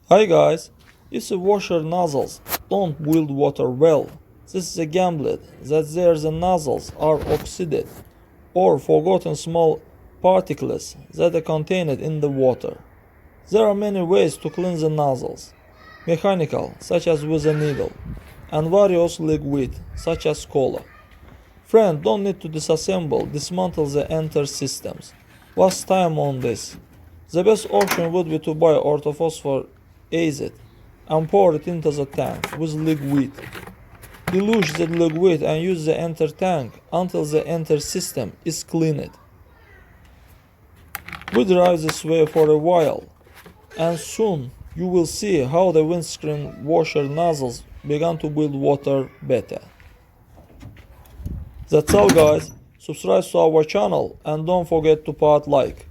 Hi guys, if the washer nozzles don't boil water well, this is a gamblet that the nozzles are oxidized or forgotten small particles that are contained in the water. There are many ways to clean the nozzles: mechanical, such as with a needle, and various liquid, such as cola. Friend, don't need to dismantle the entire systems. Waste time on this. The best option would be to buy orthophosphoric acid and pour it into the tank with liquid. Dilute the liquid and use the entire tank until the entire system is cleaned. We drive this way for a while, and soon you will see how the windscreen washer nozzles began to boil water better. That's all guys, subscribe to our channel and don't forget to like.